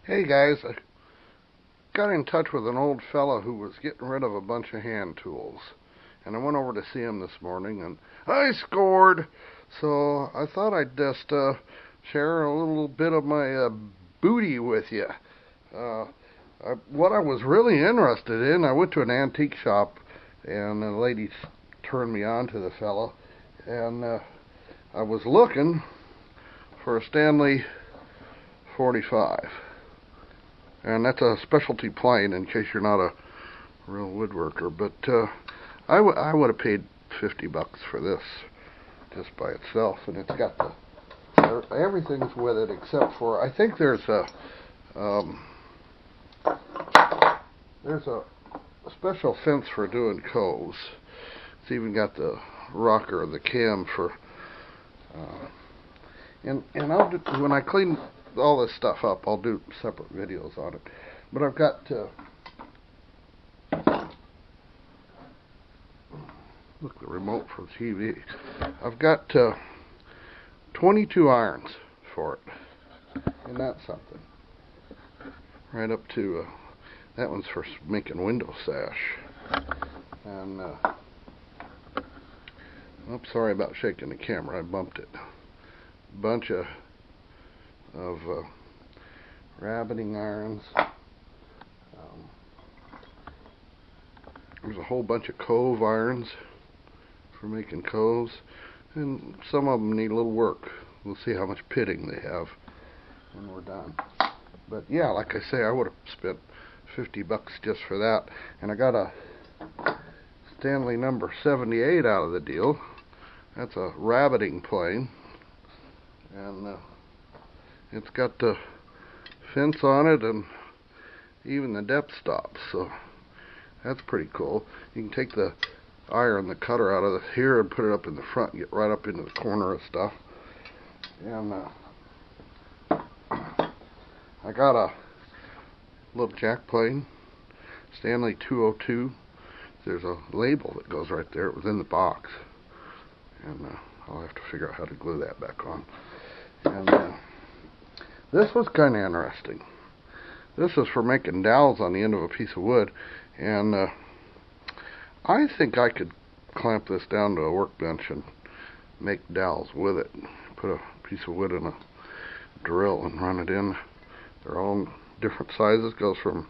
Hey guys, I got in touch with an old fella who was getting rid of a bunch of hand tools. And I went over to see him this morning and I scored! So I thought I'd just share a little bit of my booty with you. What I was really interested in, I went to an antique shop and the lady turned me on to the fella. And I was looking for a Stanley 45. And that's a specialty plane in case you're not a real woodworker. But I would have paid $50 for this just by itself. And it's got everything's with it except for, I think there's a special fence for doing coves. It's even got the rocker, the cam for, and I'll do, when I clean all this stuff up, I'll do separate videos on it. But I've got look, the remote for the TV. I've got 22 irons for it, and that's something. Right up to that one's for making window sash. And I'm sorry about shaking the camera. I bumped it. Bunch of rabbiting irons. There's a whole bunch of cove irons for making coves, and some of them need a little work. We'll see how much pitting they have when we're done. But yeah, like I say, I would have spent $50 just for that. And I got a Stanley number 78 out of the deal. That's a rabbiting plane, and it's got the fence on it and even the depth stops, so that's pretty cool. You can take the iron, the cutter out of here and put it up in the front and get right up into the corner of stuff. And I got a little jack plane, Stanley 202. There's a label that goes right there. It was in the box, and I'll have to figure out how to glue that back on. And this was kind of interesting. This is for making dowels on the end of a piece of wood, and I think I could clamp this down to a workbench and make dowels with it. Put a piece of wood in a drill and run it in. They're all different sizes. Goes from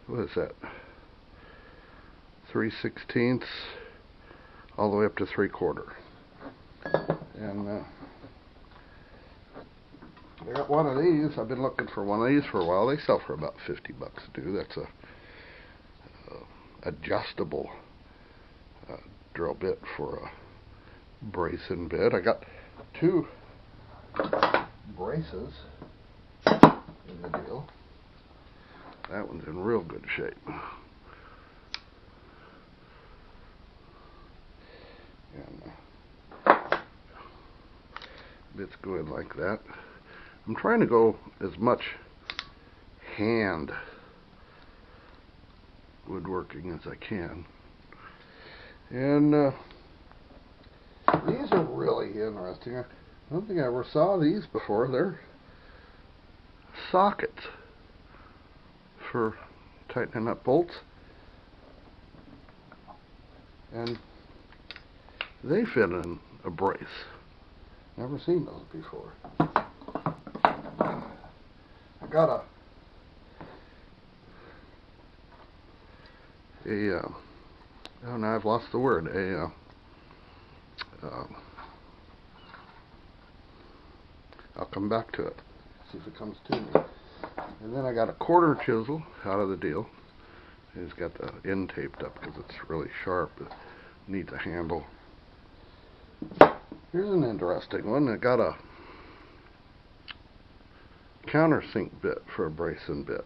what is that? 3/16 all the way up to 3/4. And I got one of these. I've been looking for one of these for a while. They sell for about $50 a do. That's a adjustable drill bit for a bracing bit. I got two braces in the deal. That one's in real good shape. And bits go in like that. I'm trying to go as much hand woodworking as I can. And these are really interesting. I don't think I ever saw these before. They're sockets for tightening up bolts. And they fit in a brace. Never seen those before. I got oh no, I've lost the word. I'll come back to it. See if it comes to me. And then I got a quarter chisel out of the deal. It's got the end taped up because it's really sharp. It needs a handle. Here's an interesting one. I got a countersink bit for a bracing bit.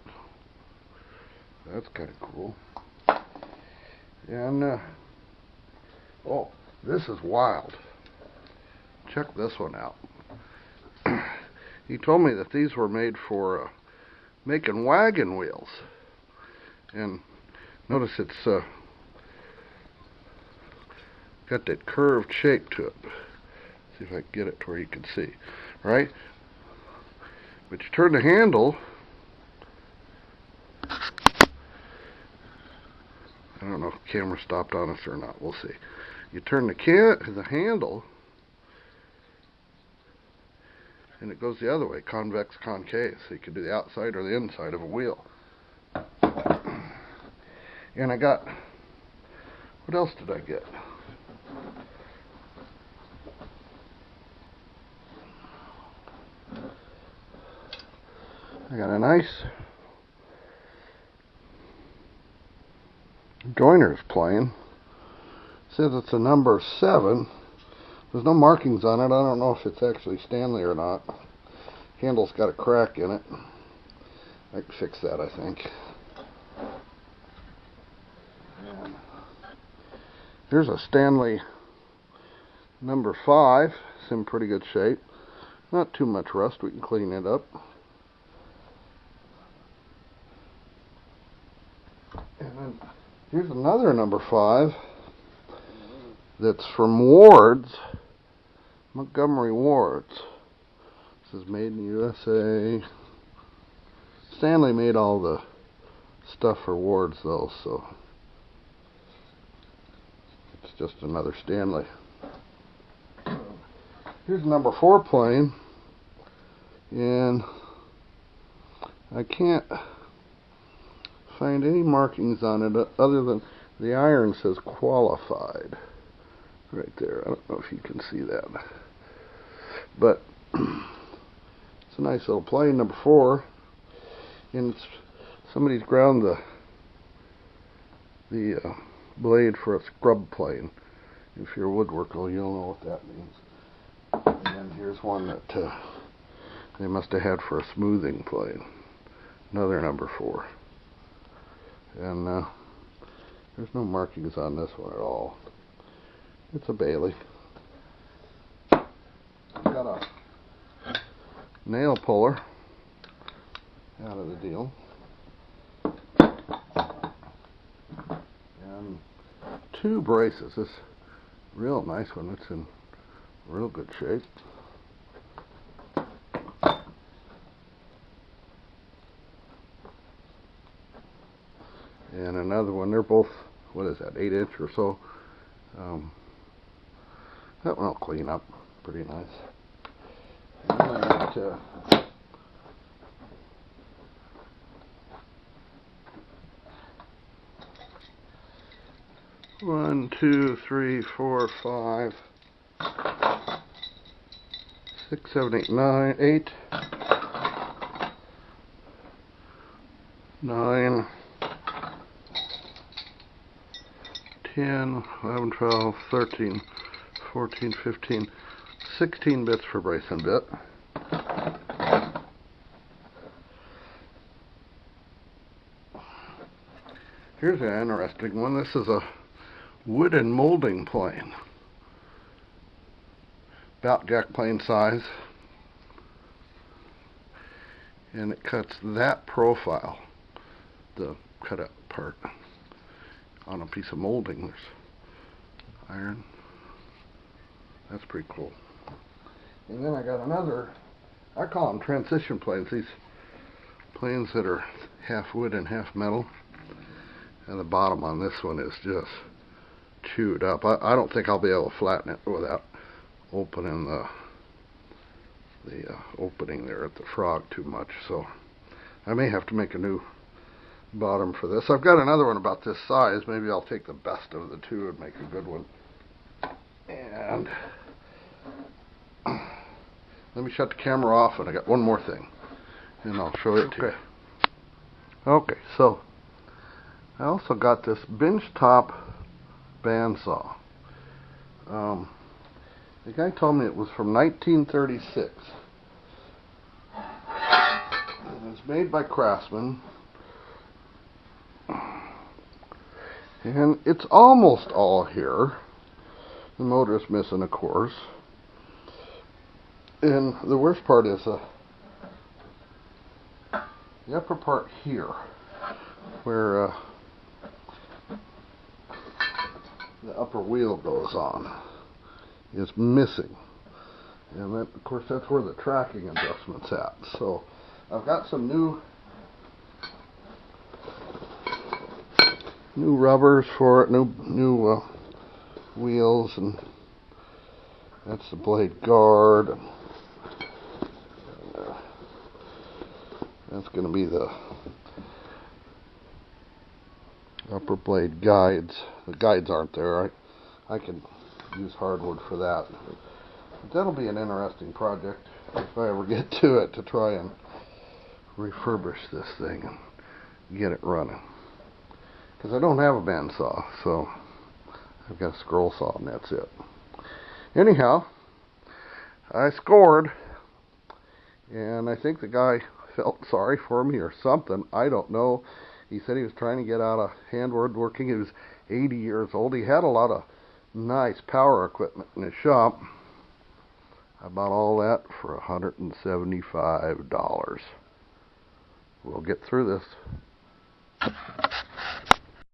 That's kind of cool. And oh, this is wild. Check this one out. He told me that these were made for making wagon wheels. And notice it's got that curved shape to it. See if I can get it to where you can see. Right? But you turn the handle. I don't know if the camera stopped on us or not. We'll see. You turn the handle, and it goes the other way, convex, concave. So you can do the outside or the inside of a wheel. And I got, what else did I get? I got a nice joiner's plane. It says it's a number 7. There's no markings on it. I don't know if it's actually Stanley or not. Handle's got a crack in it. I can fix that, I think. And here's a Stanley number 5. It's in pretty good shape. Not too much rust. We can clean it up. And then here's another number 5 that's from Ward's, Montgomery Ward's. This is made in the USA. Stanley made all the stuff for Ward's though, so it's just another Stanley. Here's number 4 plane, and I can't find any markings on it other than the iron says qualified right there. I don't know if you can see that, but it's a nice little plane, number 4, and somebody's ground the blade for a scrub plane. If you're a woodworker, you'll know what that means. And here's one that they must have had for a smoothing plane. Another number 4. And there's no markings on this one at all. It's a Bailey. I've got a nail puller out of the deal. And 2 braces. This real nice one. It's in real good shape. And another one. They're both, what is that, 8-inch or so. That one will clean up pretty nice. And then I got 1, 2, 3, 4, 5, 6, 7, 8, 9, 8, 9, 10, 11, 12, 13, 14, 15, 16 bits for brace and bit. Here's an interesting one. This is a wooden molding plane. About jack plane size. And it cuts that profile, the cut up part, on a piece of molding. There's iron. That's pretty cool. And then I got another, I call them transition planes. These planes that are half wood and half metal. And the bottom on this one is just chewed up. I don't think I'll be able to flatten it without opening the opening there at the frog too much. So I may have to make a new bottom for this. I've got another one about this size. Maybe I'll take the best of the 2 and make a good one. And let me shut the camera off, and I got one more thing, and I'll show it to you. Okay, so I also got this bench top bandsaw. The guy told me it was from 1936. It was made by Craftsman. And it's almost all here. The motor's missing, of course. And the worst part is the upper part here, where the upper wheel goes on, is missing. And that, of course, that's where the tracking adjustment's at. So I've got some new rubbers for it, new wheels, and that's the blade guard. That's going to be the upper blade guides. The guides aren't there. I can use hardwood for that. But that'll be an interesting project if I ever get to it, to try and refurbish this thing and get it running. Because I don't have a bandsaw, so I've got a scroll saw and that's it. Anyhow, I scored, and I think the guy felt sorry for me or something. I don't know. He said he was trying to get out of hand woodworking. He was 80 years old. He had a lot of nice power equipment in his shop. I bought all that for $175. We'll get through this.